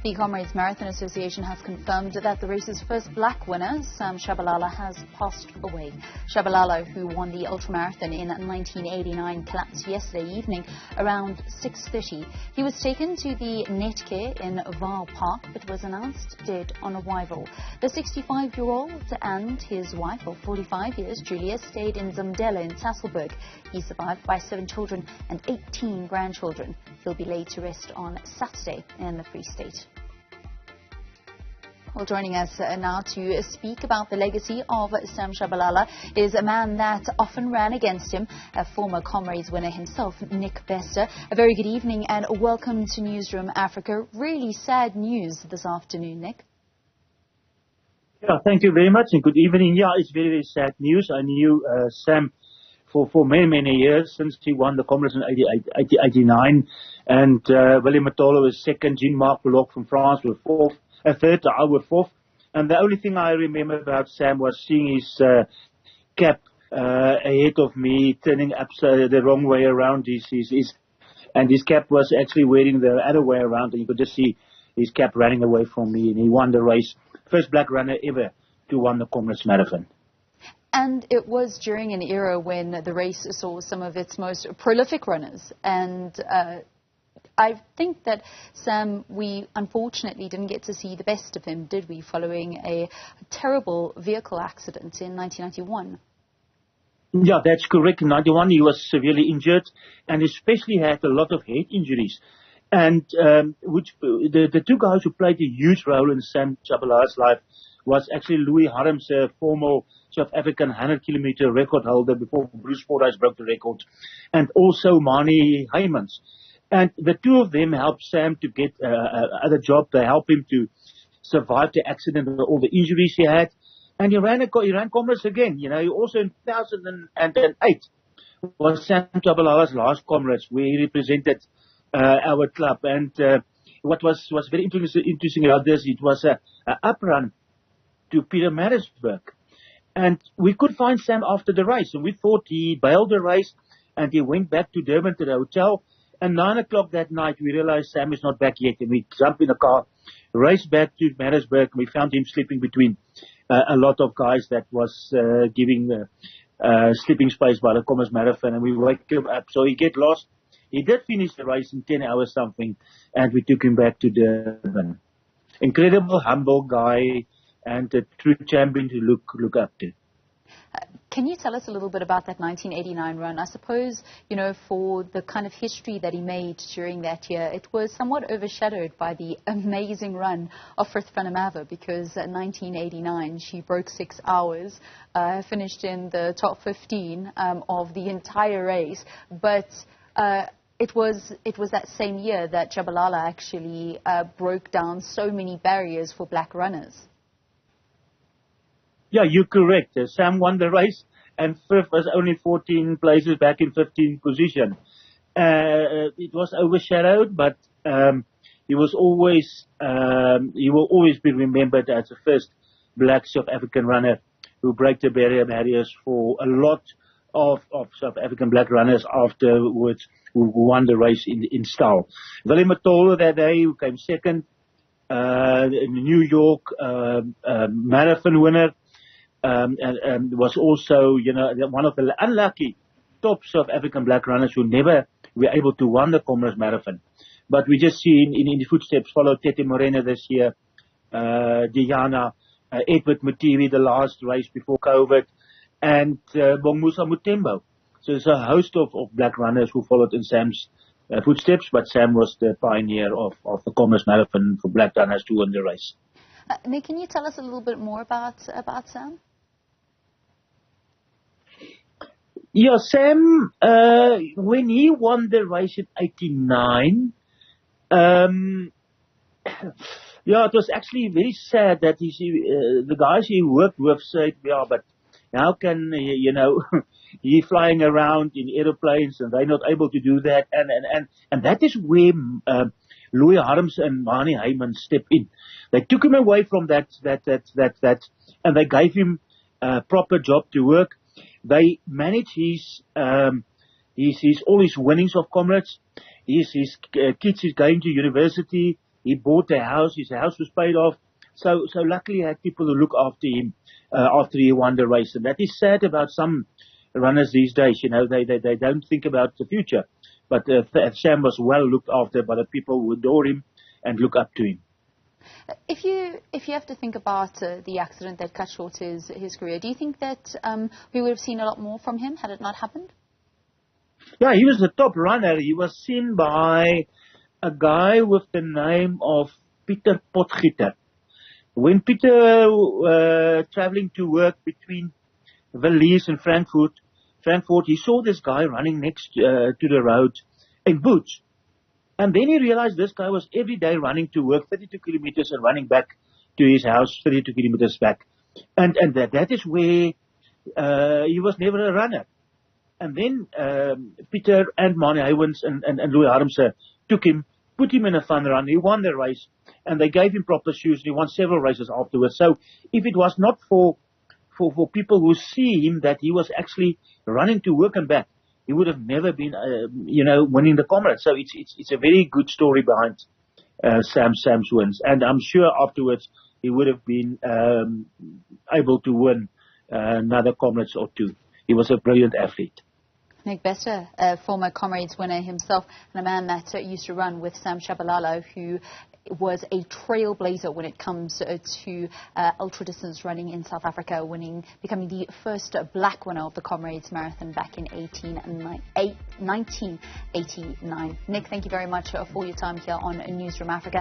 The Comrades Marathon Association has confirmed that the race's first black winner, Sam Tshabalala, has passed away. Tshabalala, who won the ultramarathon in 1989, collapsed yesterday evening around 6:30. He was taken to the Netcare in VaalPark but was announced dead on arrival. The 65-year-old and his wife of 45 years, Julia, stayed in Zamdela in Sasolburg. He's survived by 7 children and 18 grandchildren. He'll be laid to rest on Saturday in the Free State. Well, joining us now to speak about the legacy of Sam Tshabalala is a man that often ran against him, a former Comrades winner himself, Nick Bester. A very good evening and welcome to Newzroom Afrika. Really sad news this afternoon, Nick. Yeah, thank you very much and good evening. Yeah, it's very, very sad news. I knew Sam for many, many years since he won the Comrades in 89. And William Matolo was second, Jean-Marc Bullock from France was fourth. Third, I was fourth. And the only thing I remember about Sam was seeing his cap ahead of me, turning upside the wrong way around. And his cap was actually wearing the other way around, and you could just see his cap running away from me. And he won the race. First black runner ever to win the Comrades Marathon. And it was during an era when the race saw some of its most prolific runners. And I think that, Sam, we unfortunately didn't get to see the best of him, did we, following a terrible vehicle accident in 1991? Yeah, that's correct. In 91, he was severely injured and especially had a lot of head injuries. And the two guys who played a huge role in Sam Tshabalala's life was actually Louis Harms, a former South African 100-kilometer record holder before Bruce Fordyce broke the record, and also Mani Heymans. And the two of them helped Sam to get other job. They helped him to survive the accident and all the injuries he had. And he ran Comrades again. You know, also in 2008 was Sam Tshabalala's last Comrades, where he represented our club. And what was very interesting about this, it was a uprun to Pietermaritzburg. And we could find Sam after the race, and we thought he bailed the race and he went back to Durban to the hotel. And 9 o'clock that night, we realized Sam is not back yet. And we jumped in the car, raced back to Maritzburg, and we found him sleeping between a lot of guys that was giving sleeping space by the Comrades Marathon. And we woke him up. So he get lost. He did finish the race in 10 hours something, and we took him back to Durban. Incredible, humble guy, and a true champion to look up to. Can you tell us a little bit about that 1989 run? I suppose, you know, for the kind of history that he made during that year, it was somewhat overshadowed by the amazing run of Frith van der Merwe, because in 1989 she broke 6 hours, finished in the top 15 of the entire race. But it was that same year that Tshabalala actually broke down so many barriers for black runners. Yeah, you're correct. Sam won the race, and Frith was only 14 places back in 15th position. It was overshadowed, but he will always be remembered as the first black South African runner who broke the barriers for a lot of South African black runners afterwards who won the race in style. Willem Matolo that day, who came second, New York marathon winner. And was also, you know, one of the unlucky top South African black runners who never were able to win the Comrades Marathon. But we just see in the footsteps follow Tete Morena this year, Diana, Edward Mutivi, the last race before COVID, and Bongmusa Mutembo. So there's a host of black runners who followed in Sam's footsteps, but Sam was the pioneer of the Comrades Marathon for black runners to win the race. Nick, can you tell us a little bit more about Sam? Yeah, Sam, when he won the race in 89, yeah, it was actually very sad that the guys he worked with said, yeah, but how can, you know, he flying around in aeroplanes and they're not able to do that. And that is where Louis Harms and Mani Heymans stepped in. They took him away from that, and they gave him a proper job to work. They managed all his winnings of Comrades. His kids is going to university. He bought a house. His house was paid off. So luckily he had people who look after him after he won the race. And that is sad about some runners these days. You know, they don't think about the future. But Sam was well looked after by the people who adore him and look up to him. If you have to think about the accident that cut short his career, do you think that we would have seen a lot more from him had it not happened? Yeah, he was the top runner. He was seen by a guy with the name of Peter Potgieter. When Peter traveling to work between Valleys and Frankfurt, he saw this guy running next to the road in boots. And then he realized this guy was every day running to work 32 kilometers and running back to his house 32 kilometers back. And that is where he was never a runner. And then Peter and Mani Hywens and Louis Harmse took him, put him in a fun run. He won the race, and they gave him proper shoes, and he won several races afterwards. So if it was not for people who see him that he was actually running to work and back, he would have never been, winning the Comrades. So it's a very good story behind Sam's wins. And I'm sure afterwards he would have been able to win another Comrades or two. He was a brilliant athlete. Nick Bester, a former Comrades winner himself, and a man that used to run with Sam Tshabalala, who was a trailblazer when it comes to ultra-distance running in South Africa, becoming the first black winner of the Comrades Marathon back in 1989. Nick, thank you very much for your time here on Newzroom Afrika.